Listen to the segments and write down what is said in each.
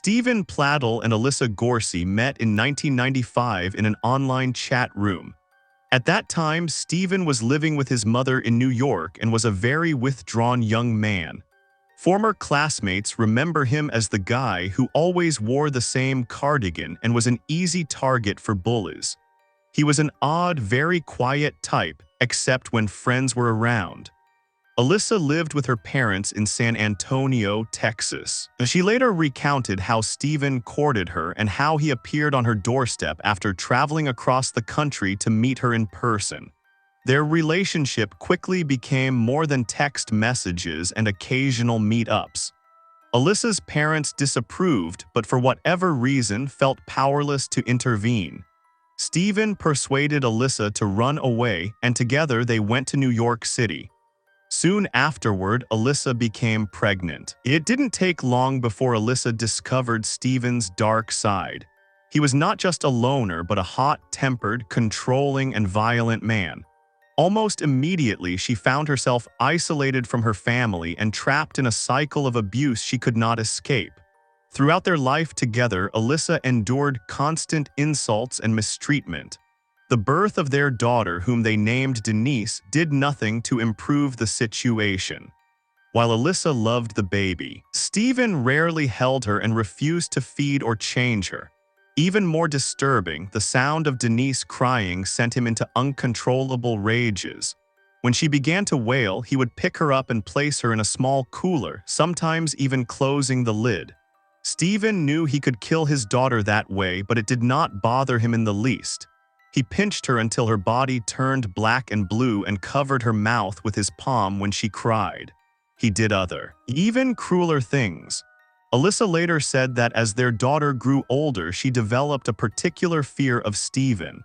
Stephen Pladl and Alyssa Gorssey met in 1995 in an online chat room. At that time, Stephen was living with his mother in New York and was a very withdrawn young man. Former classmates remember him as the guy who always wore the same cardigan and was an easy target for bullies. He was an odd, very quiet type, except when friends were around. Alyssa lived with her parents in San Antonio, Texas. She later recounted how Stephen courted her and how he appeared on her doorstep after traveling across the country to meet her in person. Their relationship quickly became more than text messages and occasional meetups. Alyssa's parents disapproved, but for whatever reason felt powerless to intervene. Stephen persuaded Alyssa to run away, and together they went to New York City. Soon afterward, Alyssa became pregnant. It didn't take long before Alyssa discovered Stephen's dark side. He was not just a loner, but a hot-tempered, controlling, and violent man. Almost immediately, she found herself isolated from her family and trapped in a cycle of abuse she could not escape. Throughout their life together, Alyssa endured constant insults and mistreatment. The birth of their daughter, whom they named Denise, did nothing to improve the situation. While Alyssa loved the baby, Stephen rarely held her and refused to feed or change her. Even more disturbing, the sound of Denise crying sent him into uncontrollable rages. When she began to wail, he would pick her up and place her in a small cooler, sometimes even closing the lid. Stephen knew he could kill his daughter that way, but it did not bother him in the least. He pinched her until her body turned black and blue and covered her mouth with his palm when she cried. He did other, even crueler things. Alyssa later said that as their daughter grew older, she developed a particular fear of Stephen.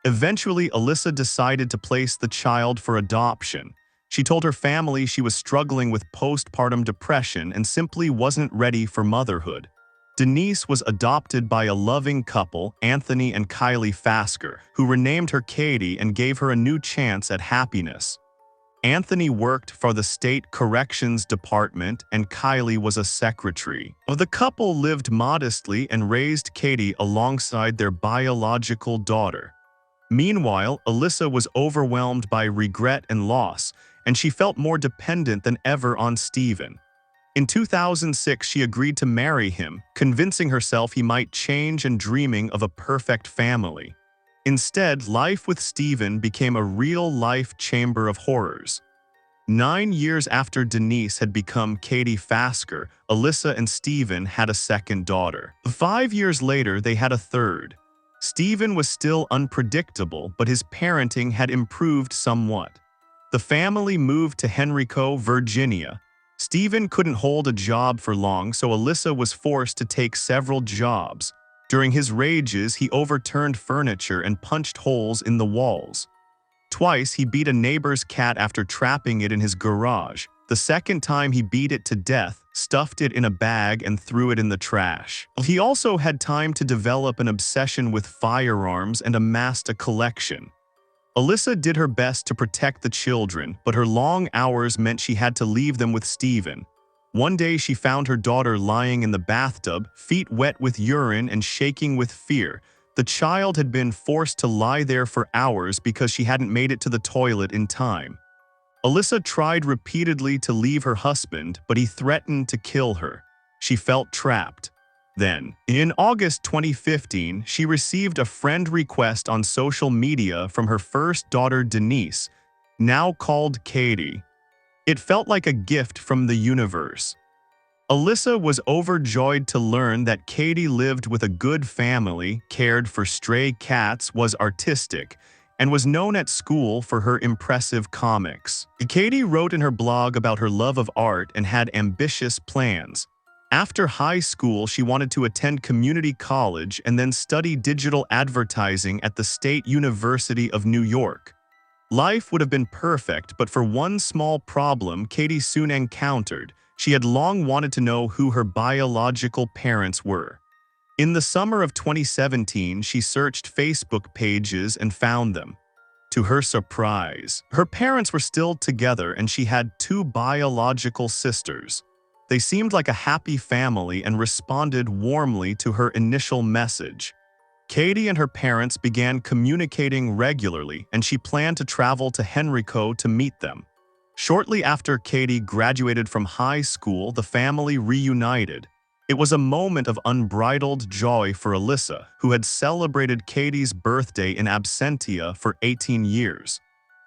Eventually, Alyssa decided to place the child for adoption. She told her family she was struggling with postpartum depression and simply wasn't ready for motherhood. Denise was adopted by a loving couple, Anthony and Katie Fasker, who renamed her Katie and gave her a new chance at happiness. Anthony worked for the state corrections department and Katie was a secretary. The couple lived modestly and raised Katie alongside their biological daughter. Meanwhile, Alyssa was overwhelmed by regret and loss, and she felt more dependent than ever on Stephen. In 2006, she agreed to marry him, convincing herself he might change and dreaming of a perfect family. Instead, life with Stephen became a real-life chamber of horrors. 9 years after Denise had become Katie Fasker, Alyssa and Stephen had a second daughter. 5 years later, they had a third. Stephen was still unpredictable, but his parenting had improved somewhat. The family moved to Henrico, Virginia. Stephen couldn't hold a job for long, so Alyssa was forced to take several jobs. During his rages, he overturned furniture and punched holes in the walls. Twice, he beat a neighbor's cat after trapping it in his garage. The second time, he beat it to death, stuffed it in a bag, and threw it in the trash. He also had time to develop an obsession with firearms and amassed a collection. Alyssa did her best to protect the children, but her long hours meant she had to leave them with Stephen. One day, she found her daughter lying in the bathtub, feet wet with urine and shaking with fear. The child had been forced to lie there for hours because she hadn't made it to the toilet in time. Alyssa tried repeatedly to leave her husband, but he threatened to kill her. She felt trapped. Then, in August 2015, she received a friend request on social media from her first daughter Denise, now called Katie. It felt like a gift from the universe. Alyssa was overjoyed to learn that Katie lived with a good family, cared for stray cats, was artistic, and was known at school for her impressive comics. Katie wrote in her blog about her love of art and had ambitious plans. After high school, she wanted to attend community college and then study digital advertising at the State University of New York. Life would have been perfect, but for one small problem Katie soon encountered. She had long wanted to know who her biological parents were. In the summer of 2017, she searched Facebook pages and found them. To her surprise, her parents were still together and she had 2 biological sisters. They seemed like a happy family and responded warmly to her initial message. Katie and her parents began communicating regularly, and she planned to travel to Henrico to meet them. Shortly after Katie graduated from high school, the family reunited. It was a moment of unbridled joy for Alyssa, who had celebrated Katie's birthday in absentia for 18 years.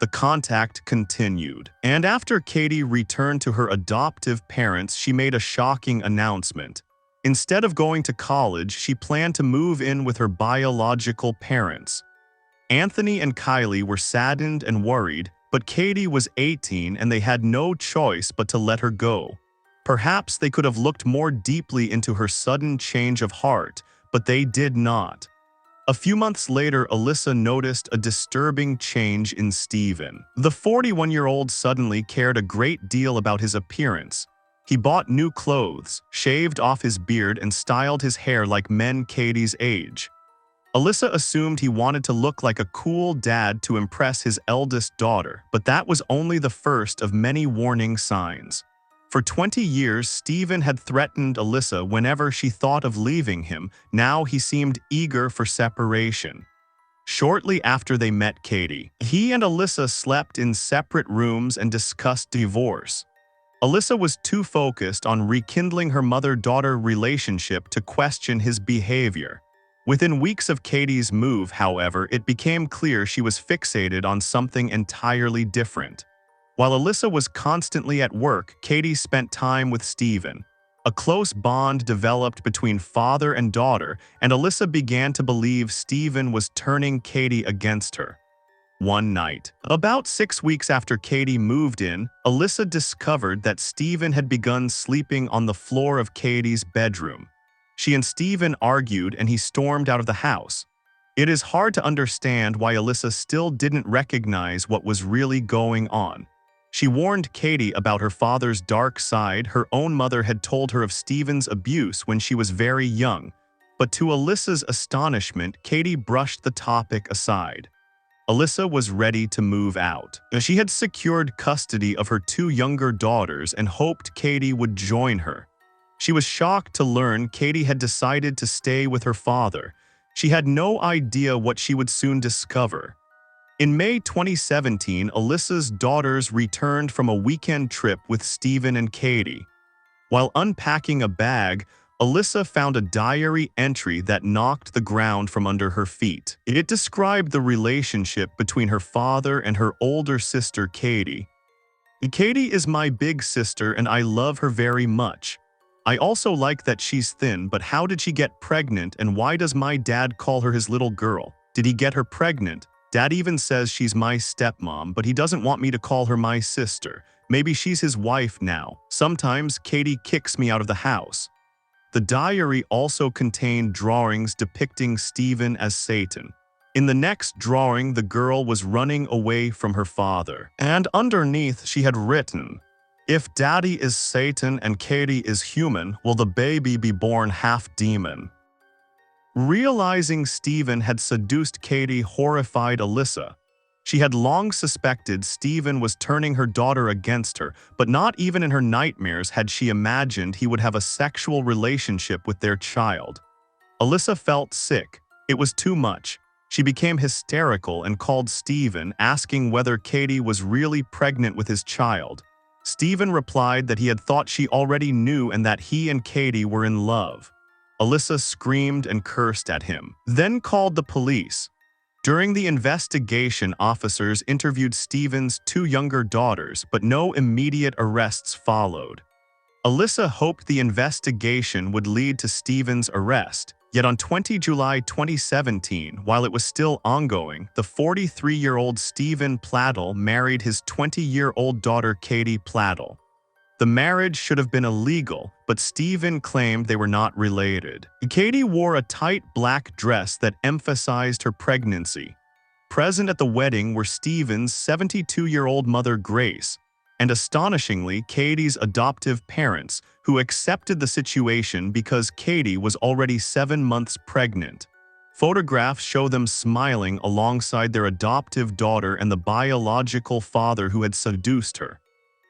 The contact continued, and after Katie returned to her adoptive parents, she made a shocking announcement. Instead of going to college, she planned to move in with her biological parents. Anthony and Kylie were saddened and worried, but Katie was 18 and they had no choice but to let her go. Perhaps they could have looked more deeply into her sudden change of heart, but they did not. A few months later, Alyssa noticed a disturbing change in Steven. The 41-year-old suddenly cared a great deal about his appearance. He bought new clothes, shaved off his beard, and styled his hair like men Katie's age. Alyssa assumed he wanted to look like a cool dad to impress his eldest daughter, but that was only the first of many warning signs. For 20 years, Steven had threatened Alyssa whenever she thought of leaving him. Now he seemed eager for separation. Shortly after they met Katie, he and Alyssa slept in separate rooms and discussed divorce. Alyssa was too focused on rekindling her mother-daughter relationship to question his behavior. Within weeks of Katie's move, however, it became clear she was fixated on something entirely different. While Alyssa was constantly at work, Katie spent time with Steven. A close bond developed between father and daughter, and Alyssa began to believe Steven was turning Katie against her. One night, about 6 weeks after Katie moved in, Alyssa discovered that Steven had begun sleeping on the floor of Katie's bedroom. She and Steven argued and he stormed out of the house. It is hard to understand why Alyssa still didn't recognize what was really going on. She warned Katie about her father's dark side. Her own mother had told her of Steven's abuse when she was very young. But to Alyssa's astonishment, Katie brushed the topic aside. Alyssa was ready to move out. She had secured custody of her 2 younger daughters and hoped Katie would join her. She was shocked to learn Katie had decided to stay with her father. She had no idea what she would soon discover. In May 2017, Alyssa's daughters returned from a weekend trip with Steven and Katie. While unpacking a bag, Alyssa found a diary entry that knocked the ground from under her feet. It described the relationship between her father and her older sister, Katie. "Katie is my big sister and I love her very much. I also like that she's thin, but how did she get pregnant and why does my dad call her his little girl? Did he get her pregnant? Dad even says she's my stepmom, but he doesn't want me to call her my sister. Maybe she's his wife now. Sometimes Katie kicks me out of the house." The diary also contained drawings depicting Steven as Satan. In the next drawing, the girl was running away from her father, and underneath she had written, "If Daddy is Satan and Katie is human, will the baby be born half demon?" Realizing Steven had seduced Katie horrified Alyssa. She had long suspected Steven was turning her daughter against her, but not even in her nightmares had she imagined he would have a sexual relationship with their child. Alyssa felt sick. It was too much. She became hysterical and called Steven, asking whether Katie was really pregnant with his child. Steven replied that he had thought she already knew and that he and Katie were in love. Alyssa screamed and cursed at him, then called the police. During the investigation, officers interviewed Steven's 2 younger daughters, but no immediate arrests followed. Alyssa hoped the investigation would lead to Steven's arrest, yet on 20 July 2017, while it was still ongoing, the 43-year-old Steven Pladl married his 20-year-old daughter Katie Pladl. The marriage should have been illegal, but Steven claimed they were not related. Katie wore a tight black dress that emphasized her pregnancy. Present at the wedding were Steven's 72-year-old mother Grace, and astonishingly, Katie's adoptive parents, who accepted the situation because Katie was already 7 months pregnant. Photographs show them smiling alongside their adoptive daughter and the biological father who had seduced her.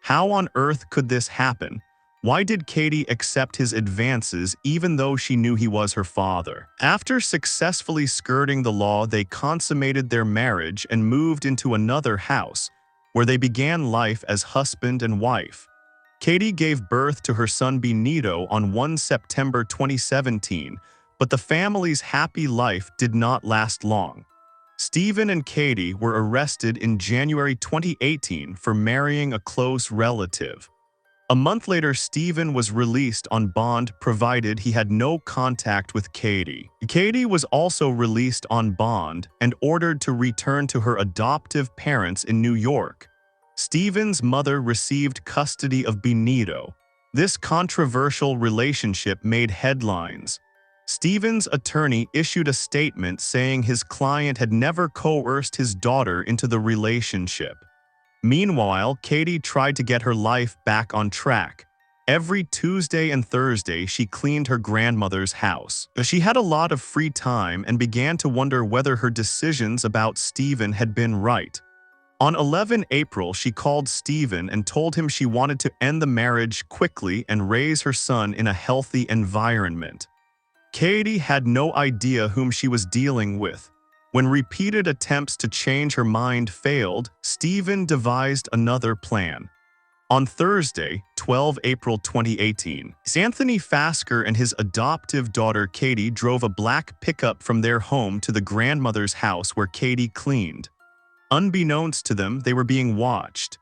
How on earth could this happen? Why did Katie accept his advances even though she knew he was her father? After successfully skirting the law, they consummated their marriage and moved into another house, where they began life as husband and wife. Katie gave birth to her son Benito on 1 September 2017, but the family's happy life did not last long. Stephen and Katie were arrested in January 2018 for marrying a close relative. A month later, Stephen was released on bond provided he had no contact with Katie. Katie was also released on bond and ordered to return to her adoptive parents in New York. Stephen's mother received custody of Benito. This controversial relationship made headlines. Stephen's attorney issued a statement saying his client had never coerced his daughter into the relationship. Meanwhile, Katie tried to get her life back on track. Every Tuesday and Thursday, she cleaned her grandmother's house. She had a lot of free time and began to wonder whether her decisions about Stephen had been right. On 11 April, she called Stephen and told him she wanted to end the marriage quickly and raise her son in a healthy environment. Katie had no idea whom she was dealing with. When repeated attempts to change her mind failed, Stephen devised another plan. On Thursday, 12 April 2018, Anthony Fasker and his adoptive daughter Katie drove a black pickup from their home to the grandmother's house where Katie cleaned. Unbeknownst to them, they were being watched.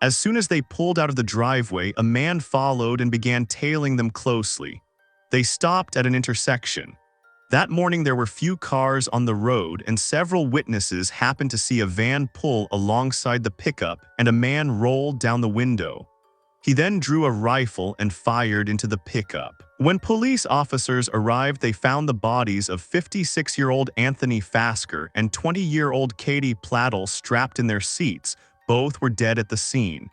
As soon as they pulled out of the driveway, a man followed and began tailing them closely. They stopped at an intersection. That morning, there were few cars on the road, and several witnesses happened to see a van pull alongside the pickup and a man roll down the window. He then drew a rifle and fired into the pickup. When police officers arrived, they found the bodies of 56-year-old Anthony Fasker and 20-year-old Katie Pladl strapped in their seats. Both were dead at the scene.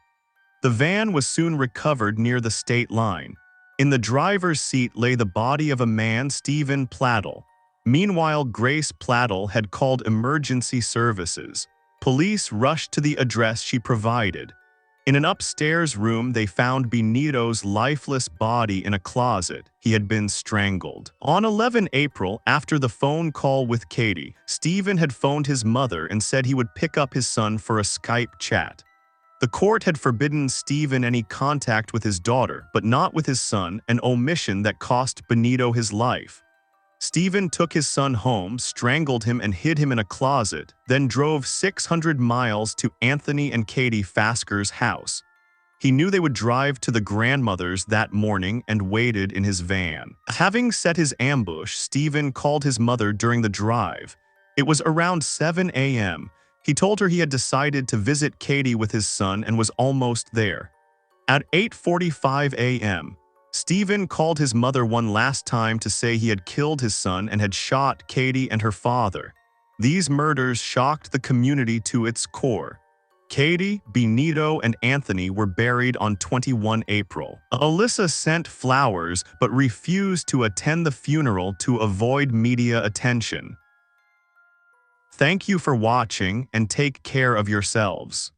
The van was soon recovered near the state line. In the driver's seat lay the body of a man, Stephen Pladl. Meanwhile, Grace Pladl had called emergency services. Police rushed to the address she provided. In an upstairs room, they found Benito's lifeless body in a closet. He had been strangled. On 11 April, after the phone call with Katie, Stephen had phoned his mother and said he would pick up his son for a Skype chat. The court had forbidden Stephen any contact with his daughter, but not with his son, an omission that cost Benito his life. Stephen took his son home, strangled him and hid him in a closet, then drove 600 miles to Anthony and Katie Fasker's house. He knew they would drive to the grandmother's that morning and waited in his van. Having set his ambush, Stephen called his mother during the drive. It was around 7 a.m. He told her he had decided to visit Katie with his son and was almost there. At 8:45 a.m., Stephen called his mother one last time to say he had killed his son and had shot Katie and her father. These murders shocked the community to its core. Katie, Benito, and Anthony were buried on 21 April. Alyssa sent flowers but refused to attend the funeral to avoid media attention. Thank you for watching and take care of yourselves.